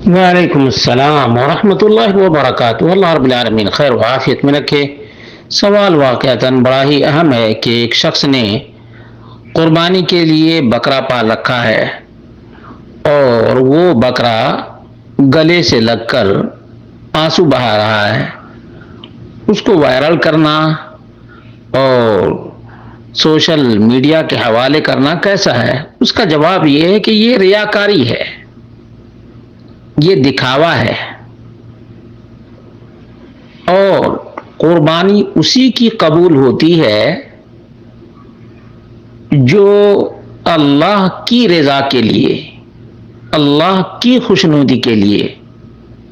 وعلیکم السلام ورحمۃ اللہ وبرکاتہ۔ اللہ رب العالمین خیر و عافیت میں رکھے۔ سوال واقعتاً بڑا ہی اہم ہے کہ ایک شخص نے قربانی کے لیے بکرا پال رکھا ہے اور وہ بکرا گلے سے لگ کر آنسو بہا رہا ہے۔ اس کو وائرل کرنا اور سوشل میڈیا کے حوالے کرنا کیسا ہے؟ اس کا جواب یہ ہے کہ یہ ریاکاری ہے، یہ دکھاوا ہے، اور قربانی اسی کی قبول ہوتی ہے جو اللہ کی رضا کے لیے، اللہ کی خوشنودی کے لیے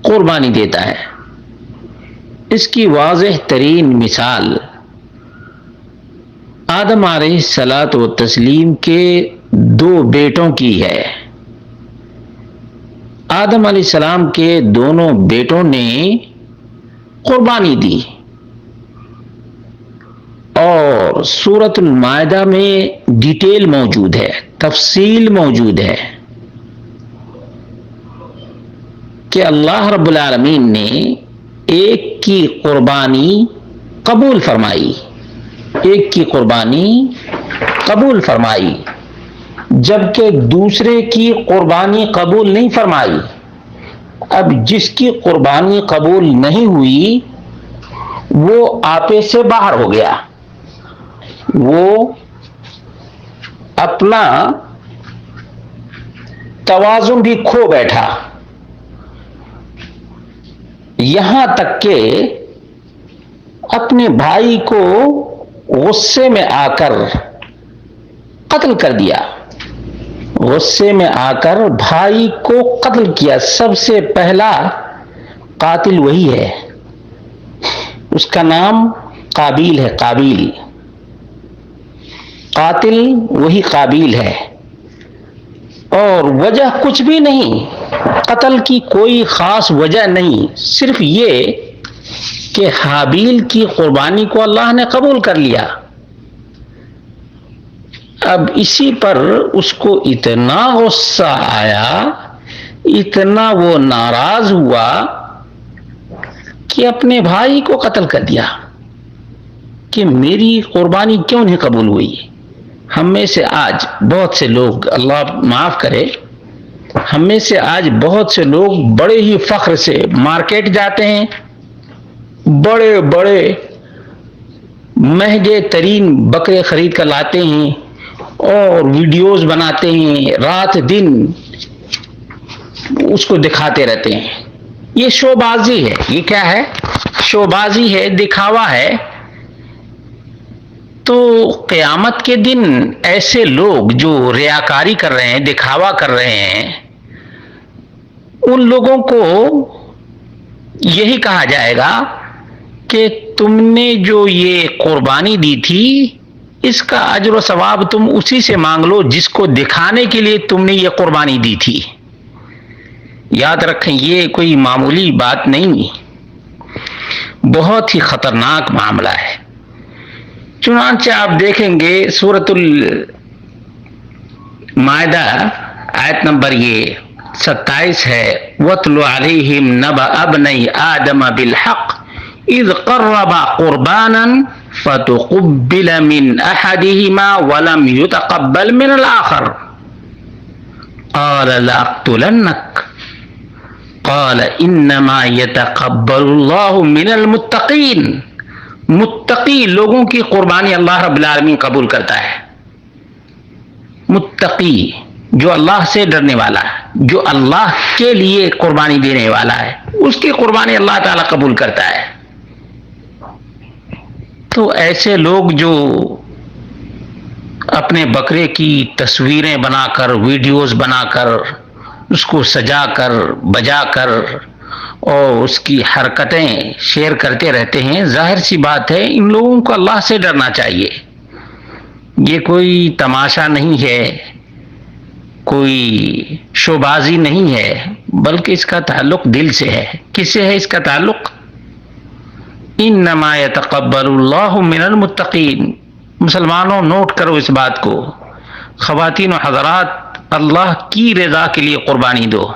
قربانی دیتا ہے۔ اس کی واضح ترین مثال آدم علیہ الصلاۃ والتسلیم کے دو بیٹوں کی ہے۔ آدم علیہ السلام کے دونوں بیٹوں نے قربانی دی، اور سورۃ المائدہ میں ڈیٹیل موجود ہے، تفصیل موجود ہے کہ اللہ رب العالمین نے ایک کی قربانی قبول فرمائی، ایک کی قربانی قبول فرمائی، جبکہ دوسرے کی قربانی قبول نہیں فرمائی۔ اب جس کی قربانی قبول نہیں ہوئی وہ آپے سے باہر ہو گیا، وہ اپنا توازن بھی کھو بیٹھا، یہاں تک کہ اپنے بھائی کو غصے میں آ کر قتل کر دیا، غصے میں آ کر بھائی کو قتل کیا۔ سب سے پہلا قاتل وہی ہے، اس کا نام قابیل ہے، قابیل، قاتل وہی قابیل ہے، اور وجہ کچھ بھی نہیں، قتل کی کوئی خاص وجہ نہیں، صرف یہ کہ حابیل کی قربانی کو اللہ نے قبول کر لیا۔ اب اسی پر اس کو اتنا غصہ آیا، اتنا وہ ناراض ہوا کہ اپنے بھائی کو قتل کر دیا کہ میری قربانی کیوں نہیں قبول ہوئی۔ ہم میں سے آج بہت سے لوگ، اللہ معاف کرے، ہم میں سے آج بہت سے لوگ بڑے ہی فخر سے مارکیٹ جاتے ہیں، بڑے بڑے مہنگے ترین بکرے خرید کر لاتے ہیں اور ویڈیوز بناتے ہیں، رات دن اس کو دکھاتے رہتے ہیں۔ یہ شو بازی ہے، یہ کیا ہے؟ شو بازی ہے، دکھاوا ہے۔ تو قیامت کے دن ایسے لوگ جو ریاکاری کر رہے ہیں، دکھاوا کر رہے ہیں، ان لوگوں کو یہی کہا جائے گا کہ تم نے جو یہ قربانی دی تھی، اس کا اجر و ثواب تم اسی سے مانگ لو جس کو دکھانے کے لیے تم نے یہ قربانی دی تھی۔ یاد رکھیں، یہ کوئی معمولی بات نہیں، بہت ہی خطرناک معاملہ ہے۔ چنانچہ آپ دیکھیں گے سورۃ المائدہ آیت نمبر یہ 27 ہے، وَاتْلُ عَلَيْهِمْ نَبَأَ ابْنَيْ آدَمَ بِالْحَقِّ اذ قربا قربانا فتقبل من احدهما ولم يتقبل من الاخر قال لاقتلنك قال انما يتقبل الله من المتقين۔ متقی لوگوں کی قربانی اللہ رب العالمین قبول کرتا ہے۔ متقی جو اللہ سے ڈرنے والا ہے، جو اللہ کے لیے قربانی دینے والا ہے، اس کی قربانی اللہ تعالی قبول کرتا ہے۔ تو ایسے لوگ جو اپنے بکرے کی تصویریں بنا کر، ویڈیوز بنا کر، اس کو سجا کر بجا کر اور اس کی حرکتیں شیئر کرتے رہتے ہیں، ظاہر سی بات ہے ان لوگوں کو اللہ سے ڈرنا چاہیے۔ یہ کوئی تماشا نہیں ہے، کوئی شوبازی نہیں ہے، بلکہ اس کا تعلق دل سے ہے۔ کس سے ہے اس کا تعلق؟ انما یتقبل اللہ من المتقین۔ مسلمانوں نوٹ کرو اس بات کو، خواتین و حضرات، اللہ کی رضا کے لیے قربانی دو۔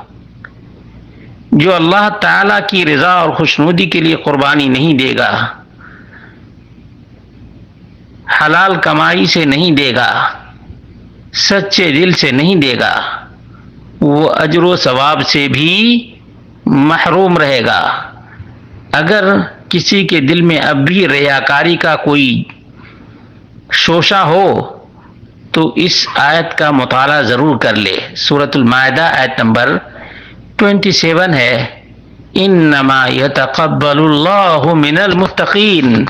جو اللہ تعالی کی رضا اور خوشنودی کے لیے قربانی نہیں دے گا، حلال کمائی سے نہیں دے گا، سچے دل سے نہیں دے گا، وہ اجر و ثواب سے بھی محروم رہے گا۔ اگر کسی کے دل میں اب بھی ریاکاری کا کوئی شوشہ ہو تو اس آیت کا مطالعہ ضرور کر لے۔ سورۃ المائدہ آیت نمبر 27 ہے، انما یتقبل اللہ من المتقین۔